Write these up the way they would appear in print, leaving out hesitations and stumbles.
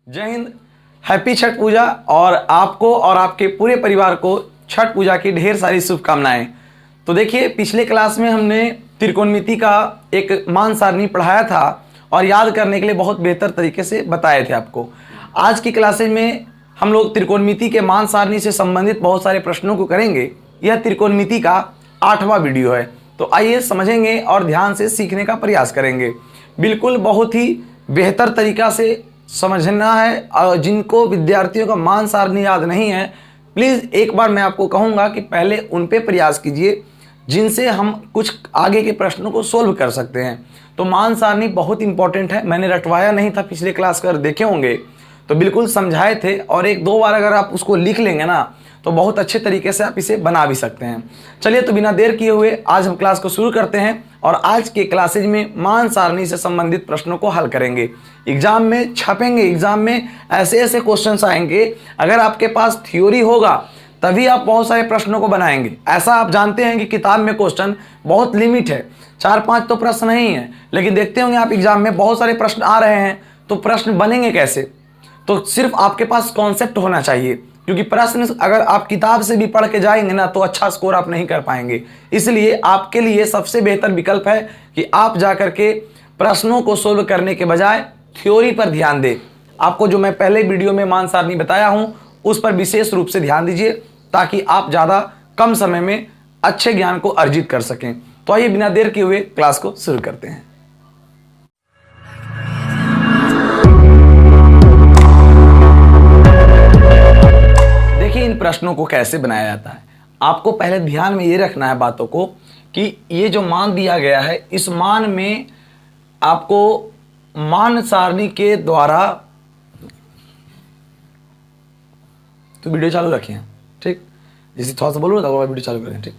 जय हिंद। हैप्पी छठ पूजा और आपको और आपके पूरे परिवार को छठ पूजा की ढेर सारी शुभकामनाएं। तो देखिए, पिछले क्लास में हमने त्रिकोणमिति का एक मान सारणी पढ़ाया था और याद करने के लिए बहुत बेहतर तरीके से बताए थे आपको। आज की क्लासेज में हम लोग त्रिकोणमिति के मान सारणी से संबंधित बहुत सारे प्रश्नों को करेंगे। यह त्रिकोणमिति का 8वां वीडियो है, तो आइए समझेंगे और ध्यान से सीखने का प्रयास करेंगे। बिल्कुल बहुत ही बेहतर तरीका से समझना है। और जिनको विद्यार्थियों का मान सारणी याद नहीं है, प्लीज़ एक बार मैं आपको कहूँगा कि पहले उन पे प्रयास कीजिए जिनसे हम कुछ आगे के प्रश्नों को सोल्व कर सकते हैं। तो मान सारणी बहुत इंपॉर्टेंट है। मैंने रटवाया नहीं था, पिछले क्लास कर देखे होंगे तो बिल्कुल समझाए थे, और एक दो बार अगर आप उसको लिख लेंगे ना तो बहुत अच्छे तरीके से आप इसे बना भी सकते हैं। चलिए, तो बिना देर किए हुए आज हम क्लास को शुरू करते हैं और आज के क्लासेज में मान सारणी से संबंधित प्रश्नों को हल करेंगे। एग्जाम में छपेंगे, एग्जाम में ऐसे ऐसे क्वेश्चंस आएंगे, अगर आपके पास थ्योरी होगा तभी आप बहुत सारे प्रश्नों को बनाएंगे। ऐसा आप जानते हैं कि किताब में क्वेश्चन बहुत लिमिट है, 4-5 तो प्रश्न नहीं है, लेकिन देखते होंगे आप एग्जाम में बहुत सारे प्रश्न आ रहे हैं, तो प्रश्न बनेंगे कैसे? तो सिर्फ आपके पास कॉन्सेप्ट होना चाहिए, क्योंकि प्रश्न अगर आप किताब से भी पढ़ के जाएंगे ना तो अच्छा स्कोर आप नहीं कर पाएंगे। इसलिए आपके लिए सबसे बेहतर विकल्प है कि आप जाकर के प्रश्नों को सोल्व करने के बजाय थ्योरी पर ध्यान दें। आपको जो मैं पहले वीडियो में मान सारणी बताया हूं उस पर विशेष रूप से ध्यान दीजिए, ताकि आप ज़्यादा कम समय में अच्छे ज्ञान को अर्जित कर सकें। तो आइए बिना देर किए हुए क्लास को शुरू करते हैं। देखिए, इन प्रश्नों को कैसे बनाया जाता है। आपको पहले ध्यान में ये रखना है बातों को कि ये जो मान दिया गया है, इस मान में आपको मान सारणी के द्वारा, तो वीडियो चालू रखिए, ठीक। जैसे थोड़ा सा बोलूँ तो वीडियो चालू करें, ठीक।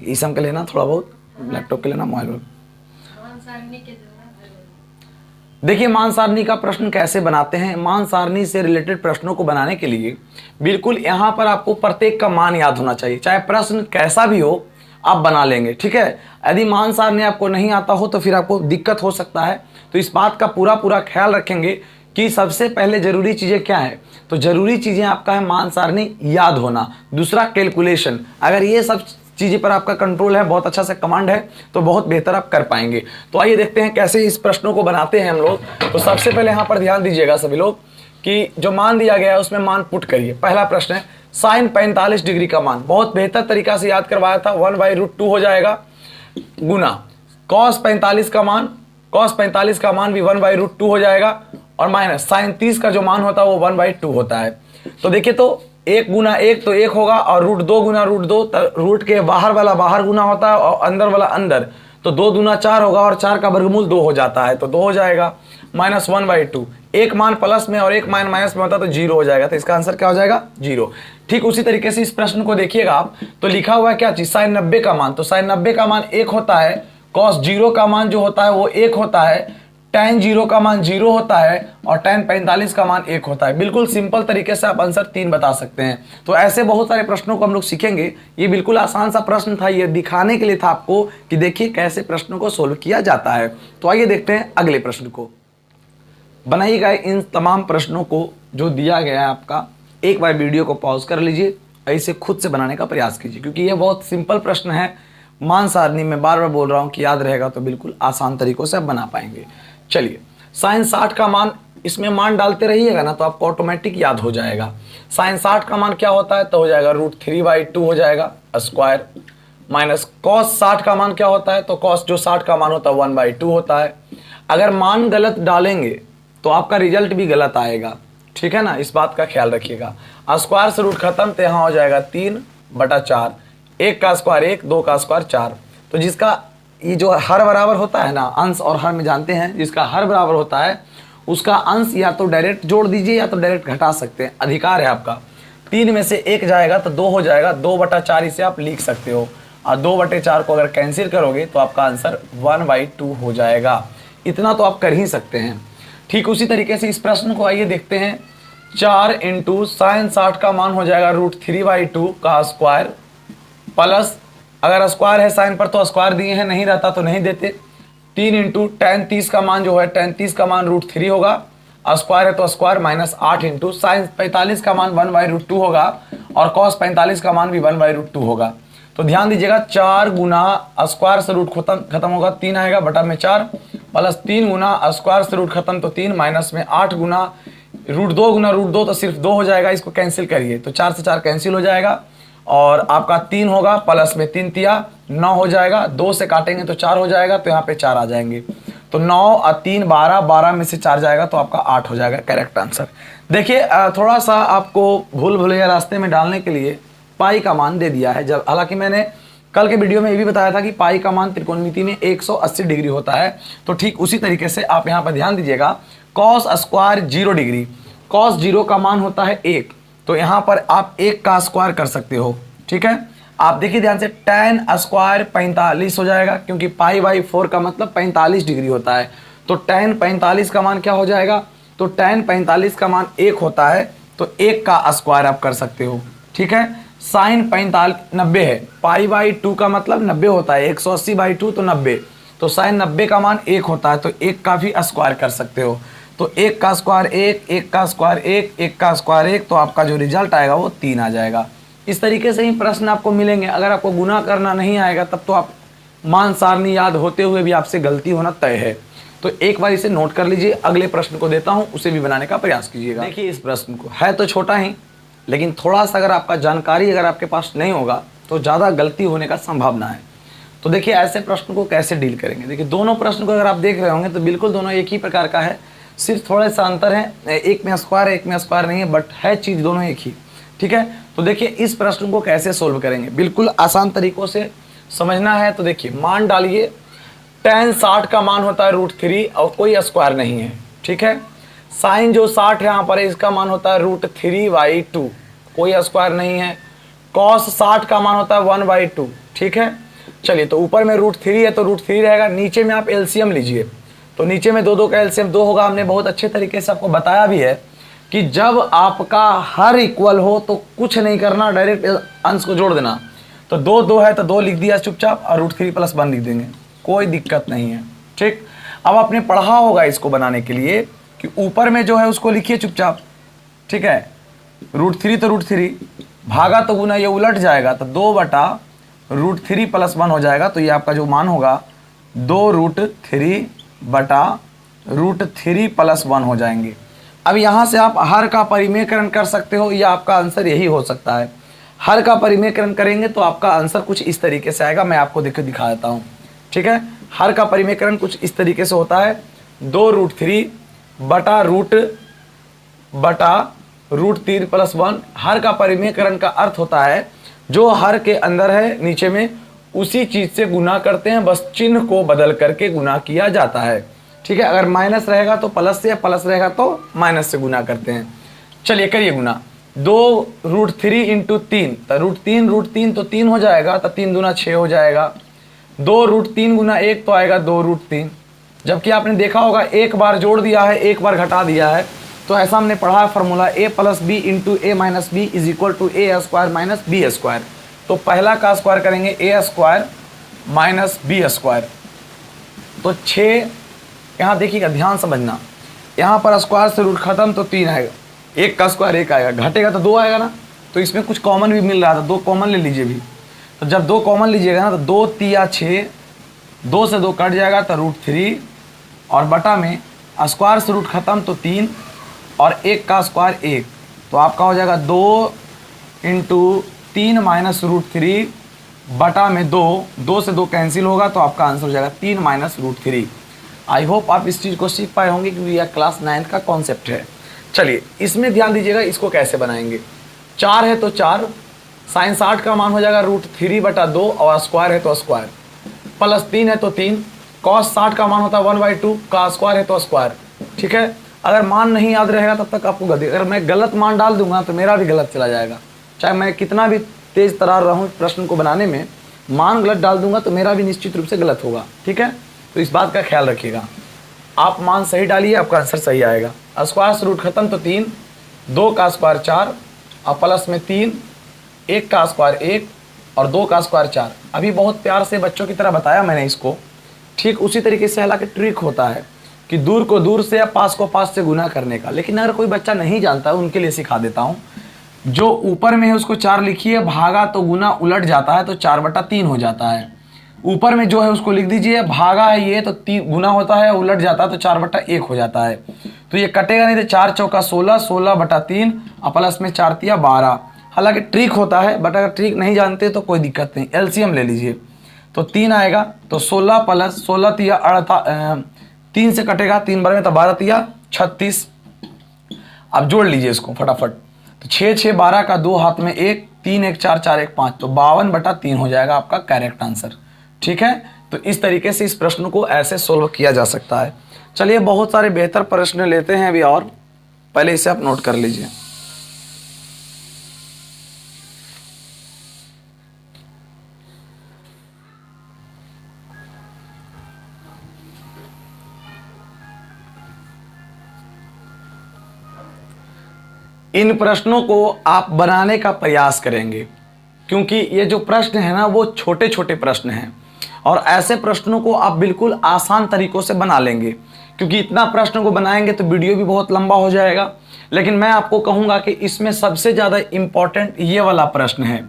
ईसम के लेना, थोड़ा बहुत लैपटॉप के लेना, मोबाइल। देखिए, मान सारणी का प्रश्न कैसे बनाते हैं। मान सारणी से रिलेटेड प्रश्नों को बनाने के लिए बिल्कुल यहाँ पर आपको प्रत्येक का मान याद होना चाहिए, चाहे प्रश्न कैसा भी हो आप बना लेंगे, ठीक है। यदि मान सारणी आपको नहीं आता हो तो फिर आपको दिक्कत हो सकता है। तो इस बात का पूरा ख्याल रखेंगे कि सबसे पहले जरूरी चीज़ें क्या है। तो जरूरी चीज़ें आपका है मान सारणी याद होना, दूसरा कैलकुलेशन। अगर ये सब चीज़ें पर आपका कंट्रोल है, बहुत अच्छा सा कमांड है, तो बहुत बेहतर आप कर पाएंगे। तो आइए देखते हैं कैसे इस प्रश्नों को बनाते हैं हम लोग। तो सबसे पहले यहाँ पर ध्यान दीजिएगा सभी लोग कि जो मान दिया गया है उसमें मान पुट करिए। पहला प्रश्न है साइन 45 डिग्री का मान। बहुत बेहतर तरीका से याद करवाया था, 1/√2 हो जाएगा, गुना कॉस 45 का मान, कॉस 45 का मान भी 1/√2 हो जाएगा, और माइनस साइन 30 का जो मान होता है वो 1/2 होता है। तो देखिए, तो 1 गुना 1 तो 1 होगा, और √2 गुना √2, रूट के बाहर वाला बाहर गुना होता है और अंदर वाला अंदर, तो 2 दूना 4 होगा, और 4 का वर्गमूल 2 हो जाता है, तो 2 हो जाएगा, माइनस 1/2। एक मान प्लस में और एक मान माइनस में होता है तो 0 हो जाएगा, तो इसका आंसर क्या हो जाएगा? 0। ठीक उसी तरीके से इस प्रश्न को देखिएगा आप, तो लिखा हुआ है क्या चीज? साइन 90 का मान। तो साइन 90 का मान 1 होता है, कॉस 0 का मान जो होता है वो 1 होता है, tan 0 का मान 0 होता है, और tan 45 का मान 1 होता है। बिल्कुल सिंपल तरीके से आप आंसर 3 बता सकते हैं। तो ऐसे बहुत सारे प्रश्नों को हम लोग सीखेंगे। ये बिल्कुल आसान सा प्रश्न था, ये दिखाने के लिए था आपको कि देखिए कैसे प्रश्नों को सोल्व किया जाता है। तो आइए देखते हैं अगले प्रश्न को। बनाए गए इन तमाम प्रश्नों को जो दिया गया है आपका, एक बार वीडियो को पॉज कर लीजिए, ऐसे खुद से बनाने का प्रयास कीजिए, क्योंकि ये बहुत सिंपल प्रश्न है। मान सारणी में बार बार बोल रहा हूँ कि याद रहेगा, तो बिल्कुल आसान तरीकों से आप बना पाएंगे। चलिए, साइन 60 का मान, इसमें मान डालते रहिएगा ना तो आपको ऑटोमेटिक याद हो जाएगा। साइन 60 का मान क्या होता है? तो हो जाएगा √3/2 हो जाएगा स्क्वायर, माइनस कॉस 60 का मान क्या होता है? तो कॉस जो 60 का मान होता है 1/2 होता है। अगर मान गलत डालेंगे तो आपका रिजल्ट भी गलत आएगा, ठीक है ना, इस बात का ख्याल रखिएगा। स्क्वायर से रूट खत्म, तो यहाँ हो जाएगा 3/4, 1 का स्क्वायर 1, 2 का स्क्वायर 4। तो जिसका ये जो हर बराबर होता है ना, अंश और हर में जानते हैं, जिसका हर बराबर होता है उसका अंश या तो डायरेक्ट जोड़ दीजिए या तो डायरेक्ट घटा सकते हैं, अधिकार है आपका। 3 में से 1 जाएगा तो 2 हो जाएगा, 2/4 इसे आप लिख सकते हो, और 2/4 को अगर कैंसिल करोगे तो आपका आंसर 1/2 हो जाएगा। इतना तो आप कर ही सकते हैं। ठीक उसी तरीके से इस प्रश्न को आइए देखते हैं। 4 × साइन 60 का मान हो जाएगा √3/2 का स्क्वायर, प्लस अगर स्क्वायर है साइन पर तो स्क्वायर दिए हैं, नहीं रहता तो नहीं देते। 3 × tan 30 का मान जो है, tan 30 का मान √3 होगा, स्क्वायर है तो स्क्वायर माइनस 8 इंटू साइन 45 का मान 1/√2 होगा और कॉस 45 का मान भी 1/√2 होगा। तो ध्यान दीजिएगा 4 गुना स्क्वायर से रूट खत्म होगा 3 आएगा बटा में 4 प्लस 3 गुना स्क्वायर से रूट खत्म तो 3 माइनस में 8 गुना √2 गुना √2 तो सिर्फ 2 हो जाएगा। इसको कैंसिल करिए तो 4 से 4 कैंसिल हो जाएगा और आपका 3 होगा प्लस में 3 तिया 9 हो जाएगा। 2 से काटेंगे तो 4 हो जाएगा तो यहाँ पे 4 आ जाएंगे। तो 9 और 3 12, 12 में से 4 जाएगा तो आपका 8 हो जाएगा करेक्ट आंसर। देखिए थोड़ा सा आपको भूल भुलैया रास्ते में डालने के लिए पाई का मान दे दिया है। जब हालांकि मैंने कल के वीडियो में ये भी बताया था कि पाई का मान त्रिकोणमिति में 180 डिग्री होता है, तो ठीक उसी तरीके से आप यहाँ पर ध्यान दीजिएगा कॉस स्क्वायर 0 डिग्री, कॉस 0 का मान होता है 1, तो यहाँ पर आप 1 का स्क्वायर कर सकते हो। ठीक है, आप देखिए ध्यान से tan स्क्वायर 45 हो जाएगा क्योंकि पाई बाई 4 का मतलब 45 डिग्री होता है। तो tan 45 का मान क्या हो जाएगा, तो tan 45 का मान 1 होता है तो 1 का स्क्वायर आप कर सकते हो। ठीक है, साइन 90 है, पाई बाई 2 का मतलब 90 होता है, 180/2 तो 90, तो साइन 90 का मान 1 होता है तो 1 का भी स्क्वायर कर सकते हो। तो 1 का स्क्वायर 1, 1 का स्क्वायर 1, 1 का स्क्वायर 1, तो आपका जो रिजल्ट आएगा वो 3 आ जाएगा। इस तरीके से ही प्रश्न आपको मिलेंगे। अगर आपको गुना करना नहीं आएगा तब तो आप मान सारणी याद होते हुए भी आपसे गलती होना तय है। तो एक बार इसे नोट कर लीजिए, अगले प्रश्न को देता हूं उसे भी बनाने का प्रयास कीजिएगा। देखिए इस प्रश्न को, है तो छोटा ही लेकिन थोड़ा सा अगर आपका जानकारी अगर आपके पास नहीं होगा तो ज़्यादा गलती होने का संभावना है। तो देखिए ऐसे प्रश्न को कैसे डील करेंगे। देखिए दोनों प्रश्न को अगर आप देख रहे होंगे तो बिल्कुल दोनों एक ही प्रकार का है, सिर्फ थोड़ा सा अंतर है, एक में स्क्वायर है एक में स्क्वायर नहीं है, बट है चीज़ दोनों एक ही। ठीक है, तो देखिए इस प्रश्न को कैसे सोल्व करेंगे, बिल्कुल आसान तरीकों से समझना है। तो देखिए मान डालिए tan 60 का मान होता है √3 और कोई स्क्वायर नहीं है। ठीक है, साइन जो 60 यहाँ पर है इसका मान होता है √3/2, कोई स्क्वायर नहीं है। कॉस 60 का मान होता है 1/2। ठीक है, चलिए तो ऊपर में √3 है तो √3 रहेगा, नीचे में आप एलसीएम लीजिए तो नीचे में 2 का एलसीएम 2 होगा। हमने बहुत अच्छे तरीके से आपको बताया भी है कि जब आपका हर इक्वल हो तो कुछ नहीं करना, डायरेक्ट अंश को जोड़ देना। तो 2 है तो 2 लिख दिया चुपचाप और √3 + 1 लिख देंगे, कोई दिक्कत नहीं है। ठीक, अब आपने पढ़ा होगा इसको बनाने के लिए कि ऊपर में जो है उसको लिखिए चुपचाप। ठीक है, √3 तो √3 भागा तो गुना ये उलट जाएगा तो 2/√3 + 1 हो जाएगा। तो ये आपका जो मान होगा 2√3/√3 + 1 हो जाएंगे। अब यहाँ से आप हर का परिमेयकरण कर सकते हो या आपका आंसर यही हो सकता है। हर का परिमेयकरण करेंगे तो आपका आंसर कुछ इस तरीके से आएगा, मैं आपको दिखा देता हूँ। ठीक है, हर का परिमेयकरण कुछ इस तरीके से होता है 2√3/√3 + 1। हर का परिमेयकरण का अर्थ होता है जो हर के अंदर है नीचे में उसी चीज़ से गुना करते हैं, बस चिन्ह को बदल करके गुना किया जाता है। ठीक है, अगर माइनस रहेगा तो प्लस से, प्लस रहेगा तो माइनस से गुना करते हैं। चलिए करिए गुना, 2√3 × 3 तो √3 तो 3 हो जाएगा, तो 3 दूना 6 हो जाएगा। 2√3 गुना 1 तो आएगा 2√3, जबकि आपने देखा होगा एक बार जोड़ दिया है एक बार घटा दिया है। तो ऐसा हमने पढ़ा है formula a + b × a - b = a² - b²। तो पहला का स्क्वायर करेंगे a² - b²। तो 6, यहाँ देखिएगा ध्यान समझना, यहाँ पर स्क्वायर से रूट खत्म तो 3 आएगा, 1 का स्क्वायर 1 आएगा, घटेगा तो 2 आएगा ना। तो इसमें कुछ कॉमन भी मिल रहा था, 2 कॉमन ले लीजिए भी। तो जब 2 कॉमन लीजिएगा ना तो 2 तिया 6, 2 से 2 कट जाएगा तो √3 और बटा में स्क्वायर से रूट खत्म तो 3 और 1 का स्क्वायर 1, तो आपका हो जाएगा 2 × 3 - √3 बटा में 2 से 2 कैंसिल होगा तो आपका आंसर हो जाएगा 3 - √3। आई होप आप इस चीज़ को सीख पाए होंगे क्योंकि यह क्लास 9 का कॉन्सेप्ट है। चलिए इसमें ध्यान दीजिएगा, इसको कैसे बनाएंगे। 4 है तो 4, साइन 60 का मान हो जाएगा √3/2 और स्क्वायर है तो स्क्वायर, प्लस 3 है तो 3, कॉस 60 का मान होता है 1/2 का स्क्वायर है तो स्क्वायर। ठीक है, अगर मान नहीं याद रहेगा तब तक आपको गलती, अगर मैं गलत मान डाल दूंगा तो मेरा भी गलत चला जाएगा। चाहे मैं कितना भी तेज तरार रहूं प्रश्न को बनाने में, मान गलत डाल दूंगा तो मेरा भी निश्चित रूप से गलत होगा। ठीक है, तो इस बात का ख्याल रखिएगा। आप मान सही डालिए, आपका आंसर सही आएगा। स्क्वायर से रूट खत्म तो 3, 2 का स्क्वायर 4 और प्लस में 3, 1 का स्क्वायर 1 और 2 का स्क्वायर 4। अभी बहुत प्यार से बच्चों की तरह बताया मैंने इसको, ठीक उसी तरीके से हालांकि ट्रिक होता है। कि दूर को दूर से या पास को पास से गुना करने का। लेकिन अगर कोई बच्चा नहीं जानता है उनके लिए सिखा देता हूँ। जो ऊपर में है उसको 4 लिखिए, भागा तो गुना उलट जाता है तो 4/3 हो जाता है। ऊपर में जो है उसको लिख दीजिए, भागा है ये तो 3 गुना होता है, उलट जाता है तो 4/1 हो जाता है। तो ये कटेगा नहीं, तो 4 चौका 16, 16/3 और प्लस में 4 तिया 12। हालांकि ट्रिक होता है, बट अगर ट्रिक नहीं जानते तो कोई दिक्कत नहीं, एलसीएम ले लीजिए। तो 3 आएगा, तो 16 प्लस 16 तिया 3 से कटेगा 3 बार में, तो 12 तिया 36। अब जोड़ लीजिए इसको फटाफट। तो 6 6 12 का 2 हाथ में 1, 3 1 4 4 1 5, तो 52/3 हो जाएगा आपका करेक्ट आंसर। ठीक है, तो इस तरीके से इस प्रश्न को ऐसे सोल्व किया जा सकता है। चलिए बहुत सारे बेहतर प्रश्न लेते हैं अभी, और पहले इसे आप नोट कर लीजिए। इन प्रश्नों को आप बनाने का प्रयास करेंगे, क्योंकि ये जो प्रश्न है ना वो छोटे छोटे प्रश्न हैं, और ऐसे प्रश्नों को आप बिल्कुल आसान तरीकों से बना लेंगे। क्योंकि इतना प्रश्न को बनाएंगे तो वीडियो भी बहुत लंबा हो जाएगा। लेकिन मैं आपको कहूँगा कि इसमें सबसे ज़्यादा इम्पॉर्टेंट ये वाला प्रश्न है।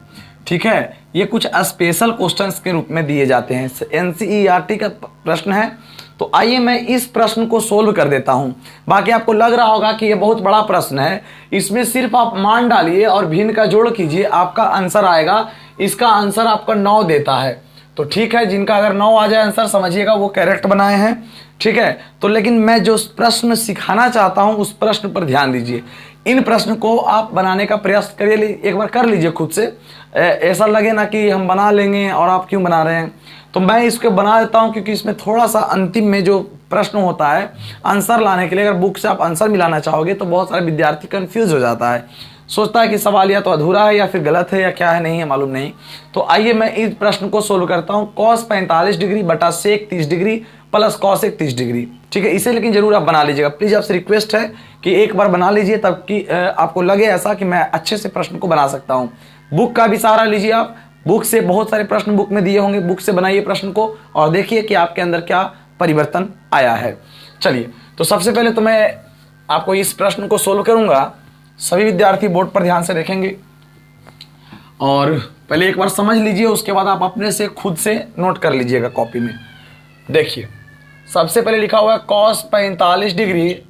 ठीक है, ये कुछ स्पेशल क्वेश्चंस के रूप में दिए जाते हैं, एनसीईआरटी का प्रश्न है। तो आइए मैं इस प्रश्न को सोल्व कर देता हूं। बाकी आपको लग रहा होगा कि ये बहुत बड़ा प्रश्न है, इसमें सिर्फ आप मान डालिए और भिन्न का जोड़ कीजिए, आपका आंसर आएगा। इसका आंसर आपका 9 देता है। तो ठीक है, जिनका अगर 9 आ जाए आंसर, समझिएगा वो करेक्ट बनाए हैं। ठीक है, तो लेकिन मैं जो प्रश्न सिखाना चाहता हूं उस प्रश्न पर ध्यान दीजिए। इन प्रश्न को आप बनाने का प्रयास करिए, एक बार कर लीजिए खुद से। ऐसा लगे ना कि हम बना लेंगे और आप क्यों बना रहे हैं। तो मैं इसको बना देता हूं, क्योंकि इसमें थोड़ा सा अंतिम में जो प्रश्न होता है आंसर लाने के लिए, अगर बुक से आप आंसर मिलाना चाहोगे तो बहुत सारे विद्यार्थी कंफ्यूज हो जाता है, सोचता है कि सवाल या तो अधूरा है या फिर गलत है या क्या है, नहीं है मालूम नहीं। तो आइए मैं इस प्रश्न को सोल्व करता हूँ। cos 45 डिग्री बटा sec 30 degree plus cos 30 degree. ठीक है, इसे लेकिन जरूर आप बना लीजिएगा, प्लीज आपसे रिक्वेस्ट है कि एक बार बना लीजिए, तब कि आपको लगे ऐसा कि मैं अच्छे से प्रश्न को बना सकता हूँ। बुक का भी सहारा लीजिए आप, बुक से बहुत सारे प्रश्न बुक में दिए होंगे, बुक से बनाइए प्रश्न को और देखिए कि आपके अंदर क्या परिवर्तन आया है। चलिए, तो सबसे पहले तो मैं आपको इस प्रश्न को सोल्व करूंगा। सभी विद्यार्थी बोर्ड पर ध्यान से देखेंगे और पहले एक बार समझ लीजिए, उसके बाद आप अपने से खुद से नोट कर लीजिएगा कॉपी में। देखिए, सबसे पहले लिखा हुआ है cos 45 डिग्री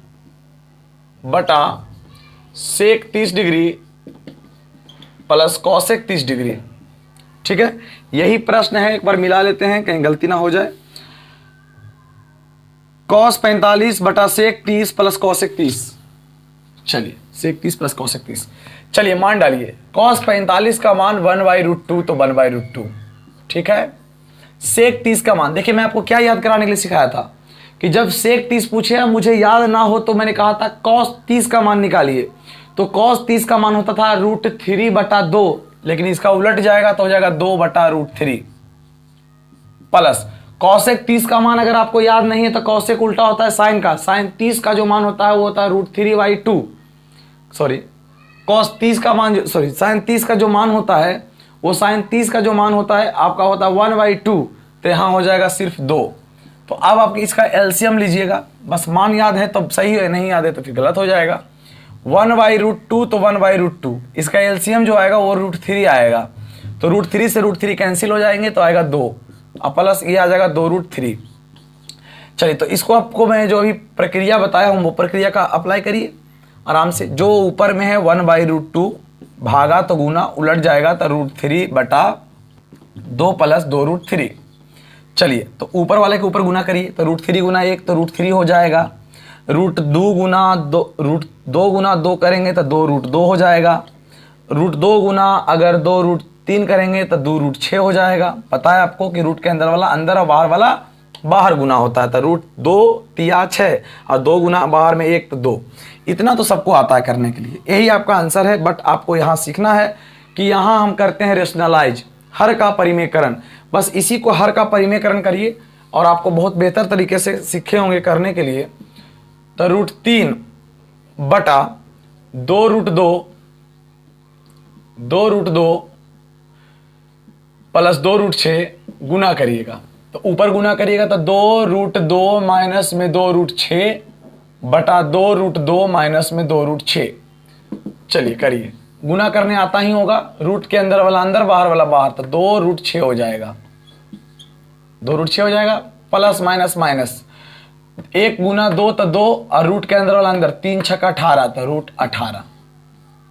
बटा sec 30 degree plus cos 30 degree. ठीक है, यही प्रश्न है, एक बार मिला लेते हैं कहीं गलती ना हो जाए। cos 45 बटा sec 30 प्लस cos 30। चलिए, sec 30 प्लस cos 30। चलिए मान डालिए, cos 45 का मान 1/√2, तो 1/√2। ठीक है, sec 30 का मान, देखिए मैं आपको क्या याद कराने के लिए सिखाया था कि जब sec 30 पूछे मुझे याद ना हो तो मैंने कहा था cos 30 का मान निकालिए। तो cos 30 का मान होता था √3/2, लेकिन इसका उलट जाएगा तो हो जाएगा 2/√3 प्लस cosec 30 का मान अगर आपको याद नहीं है तो cosec उल्टा होता है sin का। sin 30 का जो मान होता है वो होता है √3/2। सॉरी, cos 30 का मान, सॉरी sin 30 का जो मान होता है वो sin 30 का जो मान होता है आपका होता है 1/2, तो यहाँ हो जाएगा सिर्फ 2। तो अब आप इसका एलसीएम लीजिएगा, बस मान याद है तो सही है, नहीं याद है तो फिर गलत हो जाएगा। 1/√2 तो 1/√2, इसका एलसीएम जो आएगा वो √3 आएगा। तो √3 से √3 कैंसिल हो जाएंगे तो आएगा 2, अब प्लस ये आ जाएगा 2√3। चलिए, तो इसको आपको मैं जो अभी प्रक्रिया बताया हूँ वो प्रक्रिया का अप्लाई करिए आराम से। जो ऊपर में है 1/√2 भागा तो गुना उलट जाएगा तो √3/2 प्लस 2√3। चलिए, तो ऊपर वाले के ऊपर गुना करिए, तो √3 गुना 1 तो √3 हो जाएगा। √2 गुना 2, √2 गुना 2 करेंगे तो 2√2 हो जाएगा। √2 गुना अगर 2√3 करेंगे तो 2√6 हो जाएगा। पता है आपको कि रूट के अंदर वाला अंदर और बाहर वाला बाहर गुना होता है, तो √2 तिया 6 और 2 गुना बाहर में 1 तो 2। इतना तो सबको आता है करने के लिए, यही आपका आंसर है। बट आपको यहाँ सीखना है कि यहाँ हम करते हैं रेशनलाइज, हर का परिमेयकरण। बस इसी को हर का परिमेयकरण करिए और आपको बहुत बेहतर तरीके से सीखे होंगे करने के लिए। तो √3 बटा 2√2 प्लस 2√6 गुना करिएगा। तो ऊपर गुना करिएगा तो 2√2 माइनस में 2√6 बटा 2√2 माइनस में 2√6। चलिए करिए, गुना करने आता ही होगा, रूट के अंदर वाला अंदर बाहर वाला बाहर, तो 2√6 हो जाएगा, 2√6 हो जाएगा। प्लस माइनस माइनस 1 गुना 2 तो 2 और रूट के अंदर वाला अंदर 3 छक्का 18 तो √18।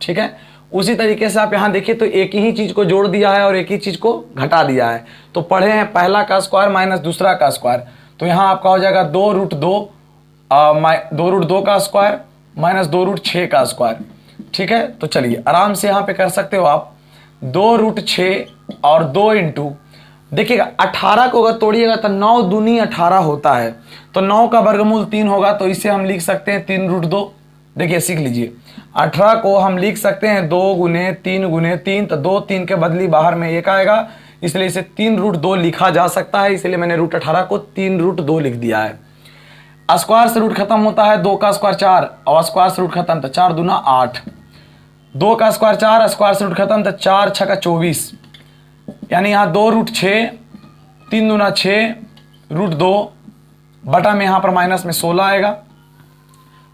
ठीक है, उसी तरीके से आप यहां देखिए तो एक ही चीज को जोड़ दिया है और एक ही चीज को घटा दिया है। तो पढ़े हैं पहला का स्क्वायर माइनस दूसरा का स्क्वायर, तो यहां आपका हो जाएगा 2√2 का स्क्वायर माइनस 2√6 का स्क्वायर। ठीक है, तो चलिए आराम से यहां पे कर सकते हो आप 2√6 और 2 इंटू, देखिएगा 18 को अगर तोड़िएगा तो 9 दूनी 18 होता है, तो 9 का वर्गमूल 3 होगा, तो इसे हम लिख सकते हैं 3√2। देखिए सीख लीजिए, 18 को हम लिख सकते हैं 2 गुने 3 गुने 3, तो 2 3 के बदली बाहर में 1 आएगा, इसलिए इसे 3√2 लिखा जा सकता है, इसलिए मैंने √18 को 3√2 लिख दिया है। स्क्वायर से रूट खत्म होता है, 2 का स्क्वायर 4 और स्क्वायर से रूट खत्म, तो 4 दूना 8, 2 का स्क्वायर 4 स्क्वायर से रूट खत्म, तो 4 छक्का 24, यानी यहाँ 2√6 3 दूना 6 √2 बटा में यहाँ पर माइनस में 16 आएगा,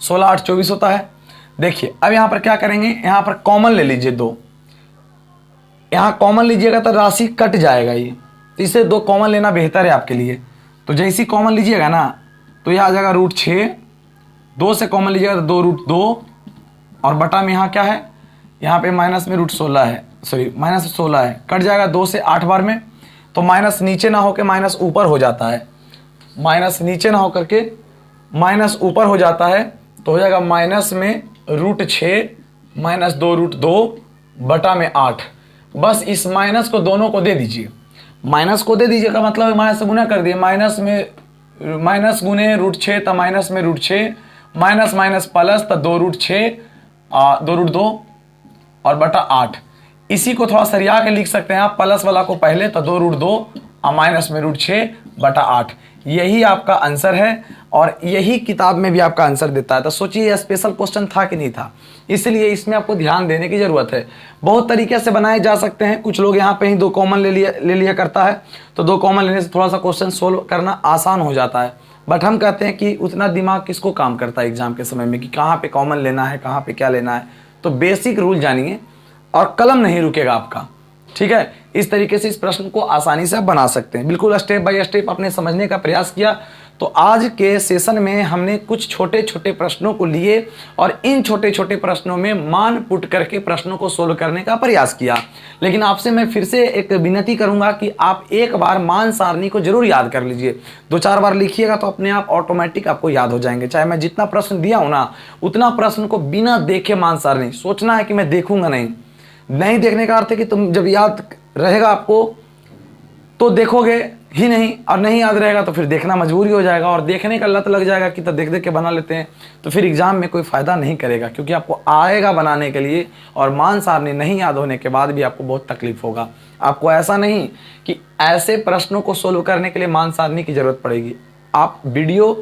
16 8 24 होता है। देखिए अब यहाँ पर क्या करेंगे, यहाँ पर कॉमन ले लीजिए 2, यहाँ कॉमन लीजिएगा तो राशि कट जाएगा ये, तो इसे 2 कॉमन लेना बेहतर है आपके लिए। तो जैसे ही कॉमन लीजिएगा ना तो यह आ जाएगा √6, 2 से कॉमन लीजिएगा तो 2√2 और बटा में यहाँ क्या है, यहाँ पे माइनस में √16 है, सॉरी माइनस 16 है, कट जाएगा 2 से 8 बार में, तो माइनस नीचे ना होकर माइनस ऊपर हो जाता है, माइनस नीचे ना होकर के माइनस ऊपर हो जाता है, तो हो जाएगा माइनस में √6 माइनस 2√2 बटा में 8। बस इस माइनस को दोनों को दे दीजिए, माइनस को दे दीजिए का मतलब माइनस से गुना कर दिए, माइनस में माइनस गुने √6 तो माइनस में √6 माइनस माइनस प्लस तो 2√6 2√2 और बटा 8। इसी को थोड़ा सरिया के लिख सकते हैं आप, प्लस वाला को पहले तो 2√2 और माइनस में √6 बटा 8। यही आपका आंसर है और यही किताब में भी आपका आंसर देता है। तो सोचिए यह स्पेशल क्वेश्चन था कि नहीं था, इसलिए इसमें आपको ध्यान देने की जरूरत है। बहुत तरीके से बनाए जा सकते हैं, कुछ लोग यहाँ पे ही 2 कॉमन ले लिया करता है, तो 2 कॉमन लेने से थोड़ा सा क्वेश्चन सोल्व करना आसान हो जाता है। बट हम कहते हैं कि उतना दिमाग किसको काम करता है एग्जाम के समय में कि कहाँ पे कॉमन लेना है, कहाँ पे क्या लेना है। तो बेसिक रूल जानिए और कलम नहीं रुकेगा आपका। ठीक है, इस तरीके से इस प्रश्न को आसानी से आप बना सकते हैं। बिल्कुल स्टेप बाय स्टेप आपने समझने का प्रयास किया। तो आज के सेशन में हमने कुछ छोटे छोटे प्रश्नों को लिए और इन छोटे छोटे प्रश्नों में मान पुट करके प्रश्नों को सोल्व करने का प्रयास किया। लेकिन आपसे मैं फिर से एक विनती करूंगा कि आप एक बार मान सारणी को जरूर याद कर लीजिए। 2-4 बार लिखिएगा तो अपने आप ऑटोमेटिक आपको याद हो जाएंगे। चाहे मैं जितना प्रश्न दिया हूं ना, उतना प्रश्न को बिना देखे मान सारणी, सोचना है कि मैं देखूंगा नहीं देखने का अर्थ है कि तुम जब याद रहेगा आपको तो देखोगे ही नहीं, और नहीं याद रहेगा तो फिर देखना मजबूरी हो जाएगा और देखने का लत लग जाएगा कि तो देख देख के बना लेते हैं, तो फिर एग्जाम में कोई फायदा नहीं करेगा, क्योंकि आपको आएगा बनाने के लिए और मान सारणी नहीं याद होने के बाद भी आपको बहुत तकलीफ होगा। आपको ऐसा नहीं कि ऐसे प्रश्नों को सोल्व करने के लिए मान सारणी की जरूरत पड़ेगी। आप वीडियो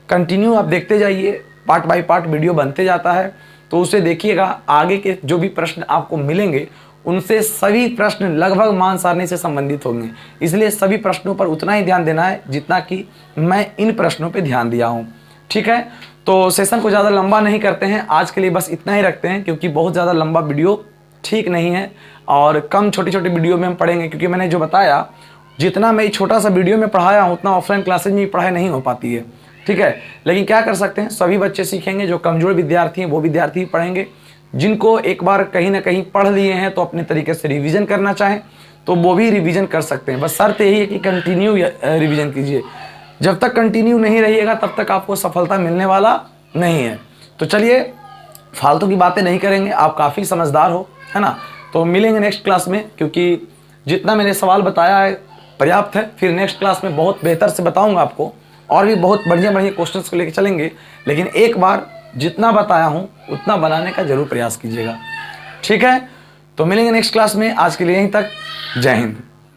कंटिन्यू आप देखते जाइए, पार्ट बाय पार्ट वीडियो बनते जाता है, तो उसे देखिएगा। आगे के जो भी प्रश्न आपको मिलेंगे उनसे सभी प्रश्न लगभग मान सारणी से संबंधित होंगे, इसलिए सभी प्रश्नों पर उतना ही ध्यान देना है जितना कि मैं इन प्रश्नों पे ध्यान दिया हूँ। ठीक है, तो सेशन को ज़्यादा लंबा नहीं करते हैं, आज के लिए बस इतना ही रखते हैं, क्योंकि बहुत ज़्यादा लंबा वीडियो ठीक नहीं है और कम छोटी छोटी वीडियो में हम पढ़ेंगे। क्योंकि मैंने जो बताया, जितना मैं छोटा सा वीडियो में पढ़ाया हूँ उतना ऑफलाइन क्लासेज में पढ़ाई नहीं हो पाती है। ठीक है, लेकिन क्या कर सकते हैं, सभी बच्चे सीखेंगे। जो कमजोर विद्यार्थी हैं वो विद्यार्थी पढ़ेंगे, जिनको एक बार कहीं ना कहीं पढ़ लिए हैं तो अपने तरीके से रिवीजन करना चाहें तो वो भी रिवीजन कर सकते हैं। बस शर्त यही है कि कंटिन्यू रिवीजन कीजिए। जब तक कंटिन्यू नहीं रहिएगा तब तक आपको सफलता मिलने वाला नहीं है। तो चलिए फालतू की बातें नहीं करेंगे, आप काफ़ी समझदार हो, है ना। तो मिलेंगे नेक्स्ट क्लास में, क्योंकि जितना मैंने सवाल बताया है पर्याप्त है। फिर नेक्स्ट क्लास में बहुत बेहतर से बताऊँगा आपको, और भी बहुत बढ़िया बढ़िया क्वेश्चंस को लेकर चलेंगे। लेकिन एक बार जितना बताया हूँ उतना बनाने का जरूर प्रयास कीजिएगा। ठीक है, तो मिलेंगे नेक्स्ट क्लास में। आज के लिए यहीं तक। जय हिंद।